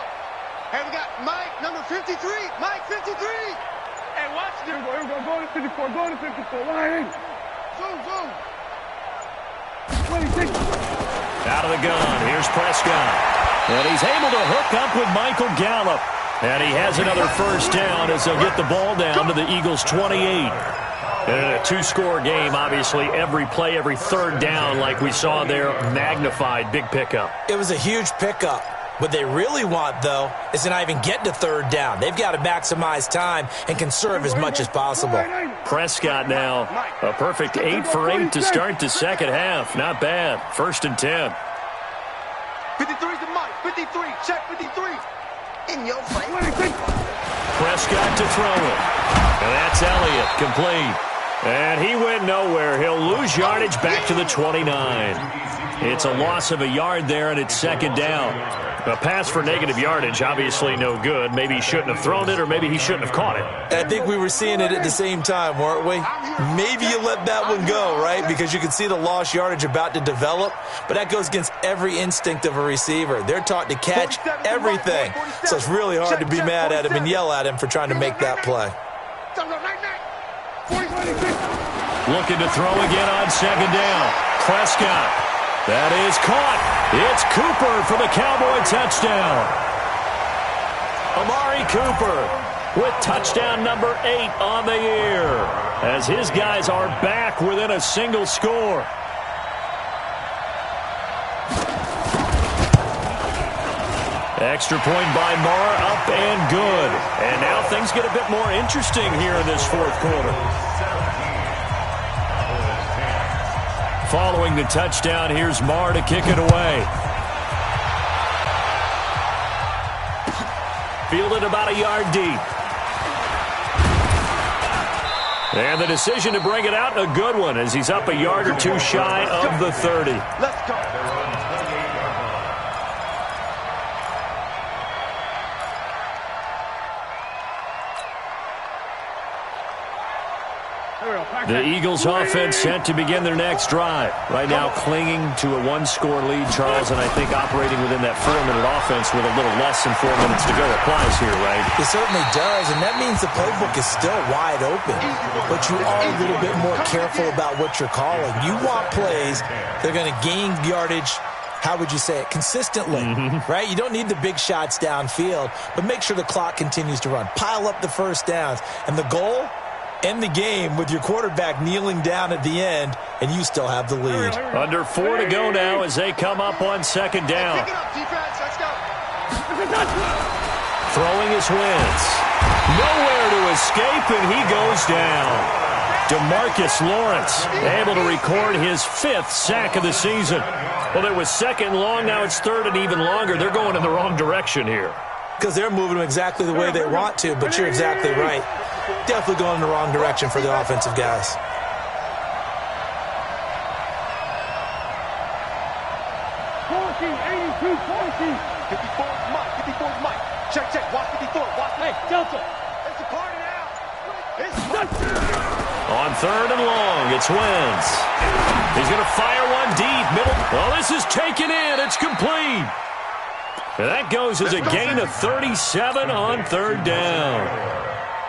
Hey, we got Mike, number 53. Mike, 53. Hey, watch this. Here we go. Going to 54. Going to 54. Line in. Zoom. 26. Out of the gun. Here's Prescott. And he's able to hook up with Michael Gallup. And he has another first down as they'll get the ball down to the Eagles' 28. And in a 2-score game, obviously, every play, every 3rd down, like we saw there, magnified, big pickup. It was a huge pickup. What they really want, though, is to not even get to 3rd down. They've got to maximize time and conserve as much as possible. Prescott now, a perfect 8 for 8 to start the second half. Not bad. 1st and 10. 53's the Mike. 53. Check 53. In your face. Prescott to throw it. And that's Elliott, complete. And he went nowhere. He'll lose yardage back to the 29. It's a loss of a yard there, and it's 2nd down. A pass for negative yardage, obviously no good. Maybe he shouldn't have thrown it, or maybe he shouldn't have caught it. I think we were seeing it at the same time, weren't we? Maybe you let that one go, right? Because you can see the lost yardage about to develop, but that goes against every instinct of a receiver. They're taught to catch everything, so it's really hard to be mad at him and yell at him for trying to make that play. Looking to throw again on second down. Prescott. That is caught. It's Cooper for the Cowboy touchdown. Amari Cooper with touchdown number 8 on the year, as his guys are back within a single score. Extra point by Marr, up and good. And now things get a bit more interesting here in this fourth quarter. Following the touchdown, here's Marr to kick it away. Fielded about a yard deep. And the decision to bring it out, a good one, as he's up a yard or two shy of the 30. Let's go. The Eagles offense set to begin their next drive. Right now clinging to a one-score lead, Charles, and I think operating within that 4-minute offense with a little less than 4 minutes to go applies here, right? It certainly does, and that means the playbook is still wide open. But you are a little bit more careful about what you're calling. You want plays that are going to gain yardage, how would you say it, consistently, right? You don't need the big shots downfield, but make sure the clock continues to run. Pile up the first downs, and the goal, end the game with your quarterback kneeling down at the end, and you still have the lead. Under 4 to go now as they come up on second down. Throwing his Wentz. Nowhere to escape, and he goes down. DeMarcus Lawrence able to record his 5th sack of the season. Well, there was second long, now it's third and even longer. They're going in the wrong direction here. Because they're moving them exactly the way they want to, but you're exactly right. Definitely going in the wrong direction for the offensive guys. 82, 14. 54 Mike. 54 Mike. Check. Watch 54. Watch. Hey, Delta. It's a party now. It's On third and long, it's Wentz. He's going to fire one deep, middle. Well, this is taken in. It's complete. And that goes as a gain of 37 on third down.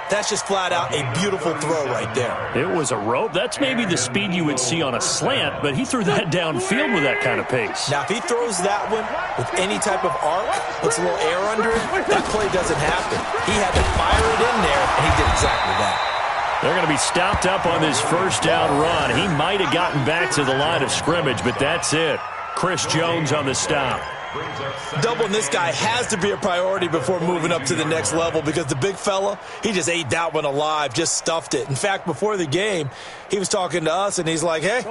That's just flat out a beautiful throw right there. It was a rope. That's maybe the speed you would see on a slant, but he threw that downfield with that kind of pace. Now, if he throws that one with any type of arc, puts a little air under it, that play doesn't happen. He had to fire it in there, and he did exactly that. They're going to be stopped up on this first down run. He might have gotten back to the line of scrimmage, but that's it. Chris Jones on the stop. Doubling this guy has to be a priority before moving up to the next level, because the big fella, he just ate that one alive, just stuffed it. In fact, before the game, he was talking to us, and he's like, hey,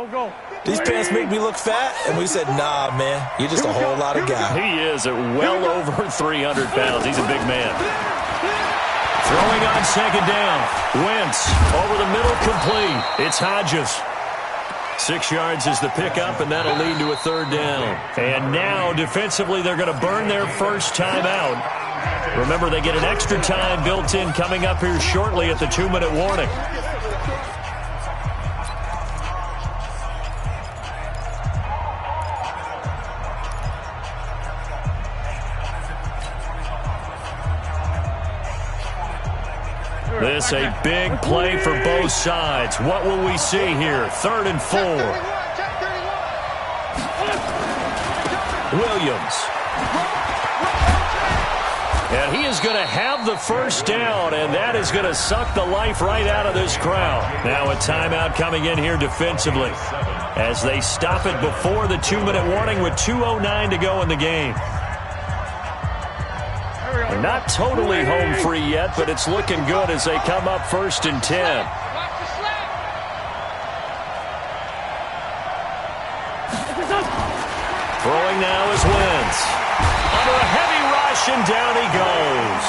these pants make me look fat? And we said, nah, man, you're just a whole lot of guy. He is at well over 300 pounds. He's a big man. Throwing on second down. Wentz over the middle, complete. It's Hodges. 6 yards is the pickup, and that'll lead to a third down. And now, defensively, they're going to burn their first time out. Remember, they get an extra time built in coming up here shortly at the 2-minute warning. This a big play for both sides. What will we see here? 3rd and 4. Williams. And he is going to have the first down, and that is going to suck the life right out of this crowd. Now a timeout coming in here defensively as they stop it before the 2-minute warning with 2:09 to go in the game. Not totally home free yet, but it's looking good as they come up 1st and 10. Throwing now is Wentz. Under a heavy rush, and down he goes.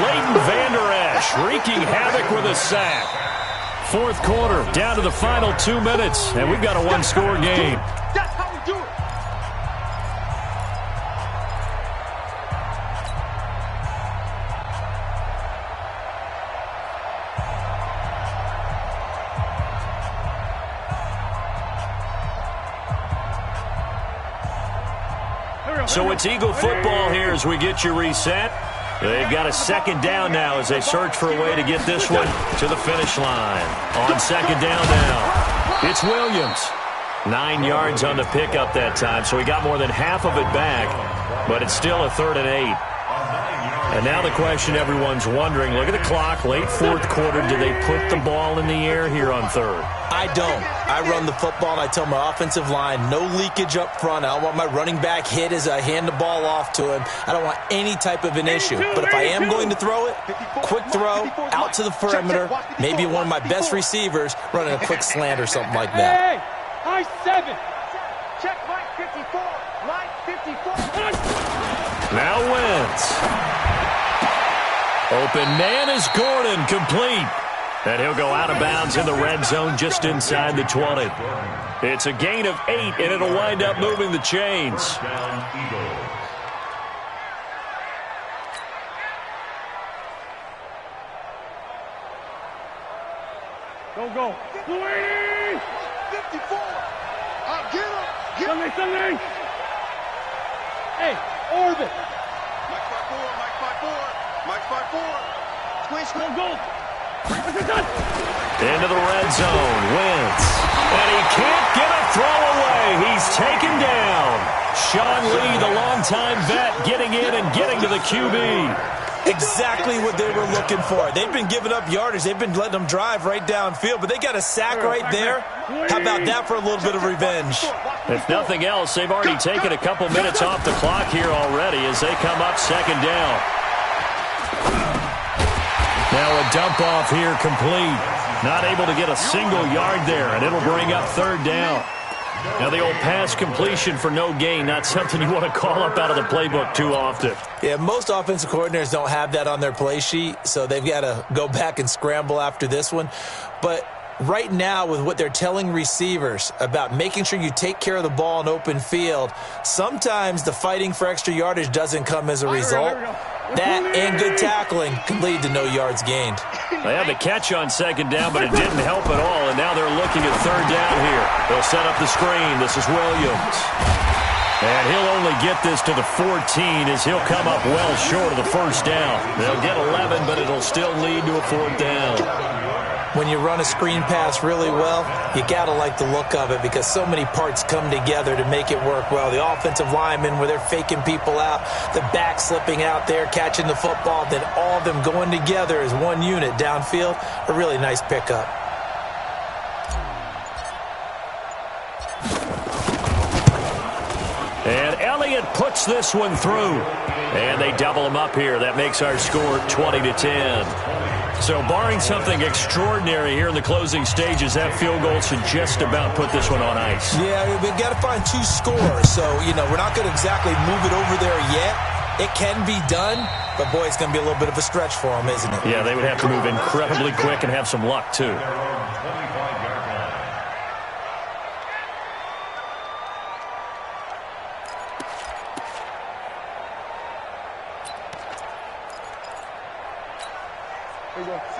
Leighton Vander Esch wreaking havoc with a sack. 4th quarter, down to the final 2 minutes, and we've got a one-score game. That's how we do it. So it's Eagle football here as we get you reset. They've got a second down now as they search for a way to get this one to the finish line. On second down now, it's Williams. 9 yards on the pickup that time, so he got more than half of it back, but it's still a 3rd and 8. And now the question everyone's wondering, look at the clock, late 4th quarter, do they put the ball in the air here on 3rd? I don't. I run the football, and I tell my offensive line, no leakage up front. I don't want my running back hit as I hand the ball off to him. I don't want any type of an issue. But if I am going to throw it, quick throw, out to the perimeter, maybe one of my best receivers running a quick slant or something like that. High 7. Check Mike 54. Mike 54. Now Wentz. Open man is Gordon, complete. And he'll go out of bounds in the red zone just inside the 20. It's a gain of 8, and it'll wind up moving the chains. Don't go. 54. Get him. Get him. Sunday. Hey, orbit. Mike 5-4. Mike 5-4. Mike 5-4. Twins. Go. Into the red zone, Wentz. And he can't get a throw away. He's taken down. Sean Lee, the longtime vet, getting in and getting to the QB. Exactly what they were looking for. They've been giving up yardage. They've been letting them drive right downfield, but they got a sack right there. How about that for a little bit of revenge? If nothing else, they've already taken a couple minutes off the clock here already as they come up second down. Now a dump off here complete. Not able to get a single yard there, and it'll bring up 3rd down. Now the old pass completion for no gain, not something you want to call up out of the playbook too often. Yeah, most offensive coordinators don't have that on their play sheet, so they've got to go back and scramble after this one. But right now, with what they're telling receivers about making sure you take care of the ball in open field, sometimes the fighting for extra yardage doesn't come as a result. That and good tackling can lead to no yards gained. They had the catch on second down, but it didn't help at all, and now they're looking at 3rd down here. They'll set up the screen. This is Williams. And he'll only get this to the 14 as he'll come up well short of the 1st down. They'll get 11, but it'll still lead to a 4th down. When you run a screen pass really well, you got to like the look of it because so many parts come together to make it work well. The offensive linemen, where they're faking people out, the back slipping out there, catching the football, then all of them going together as one unit downfield, a really nice pickup. And Elliott puts this one through. And they double him up here. That makes our score 20-10. So barring something extraordinary here in the closing stages, that field goal should just about put this one on ice. Yeah, we've got to find 2 scores. So, we're not going to exactly move it over there yet. It can be done, but, boy, it's going to be a little bit of a stretch for them, isn't it? Yeah, they would have to move incredibly quick and have some luck, too.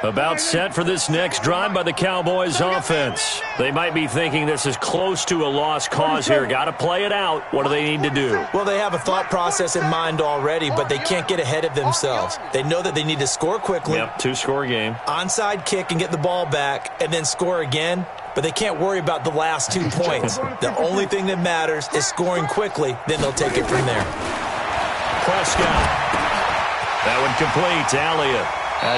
About set for this next drive by the Cowboys offense. They might be thinking this is close to a lost cause here. Got to play it out. What do they need to do? Well, they have a thought process in mind already, but they can't get ahead of themselves. They know that they need to score quickly. Yep, 2-score game. Onside kick and get the ball back and then score again. But they can't worry about the last 2 points. The only thing that matters is scoring quickly. Then they'll take it from there. Prescott. That one complete to Elliott.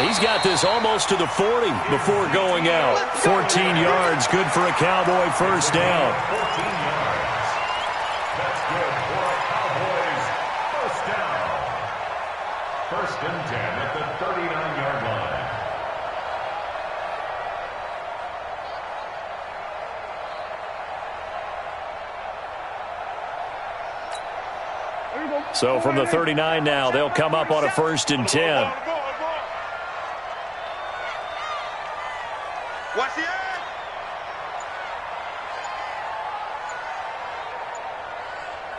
He's got this almost to the 40 before going out. 14 yards, good for a Cowboy 1st down. 14 yards. That's good for a Cowboys 1st down. 1st and 10 at the 39-yard line. So from the 39 now, they'll come up on a 1st and 10. Watch the end.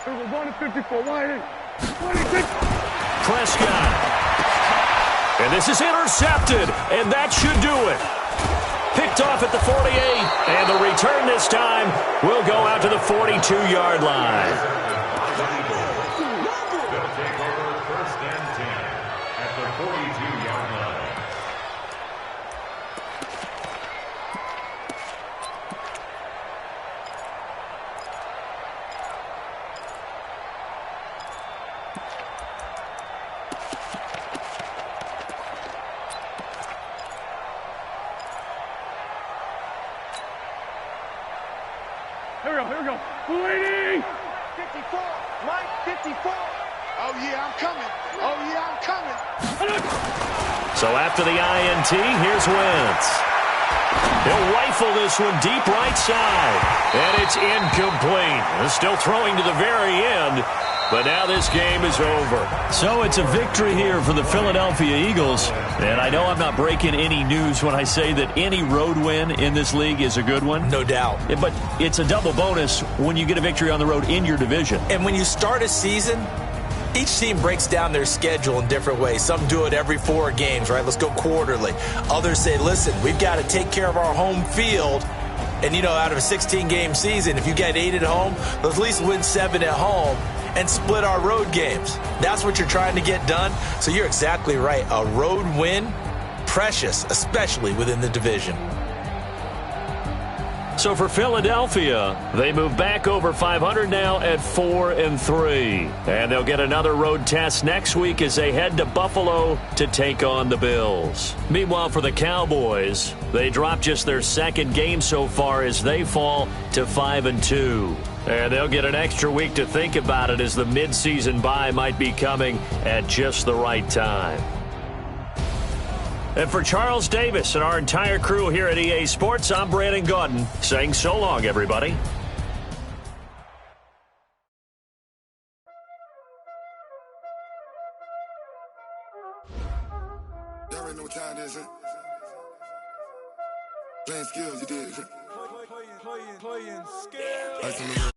We're going to 54. Wide in. 26. Prescott. And this is intercepted, and that should do it. Picked off at the 48, and the return this time will go out to the 42-yard line. 280. 54. Mike, 54. Oh, yeah, I'm coming. Oh, yeah, I'm coming. So after the INT, here's Wentz. He'll rifle this one deep right side. And it's incomplete. Still throwing to the very end. But now this game is over. So it's a victory here for the Philadelphia Eagles. And I know I'm not breaking any news when I say that any road win in this league is a good one. No doubt. But it's a double bonus when you get a victory on the road in your division. And when you start a season, each team breaks down their schedule in different ways. Some do it every 4 games, right? Let's go quarterly. Others say, listen, we've got to take care of our home field. And, you know, out of a 16-game season, if you get 8 at home, let's at least win 7 at home and split our road games. That's what you're trying to get done. So you're exactly right. A road win, precious, especially within the division. So for Philadelphia, they move back over 500 now at 4-3. And they'll get another road test next week as they head to Buffalo to take on the Bills. Meanwhile, for the Cowboys, they drop just their 2nd game so far as they fall to 5-2. And they'll get an extra week to think about it as the midseason bye might be coming at just the right time. And for Charles Davis and our entire crew here at EA Sports, I'm Brandon Gaudin saying so long, everybody. Y'all already know what time it is, huh? Playing skills, you did. Playing skills.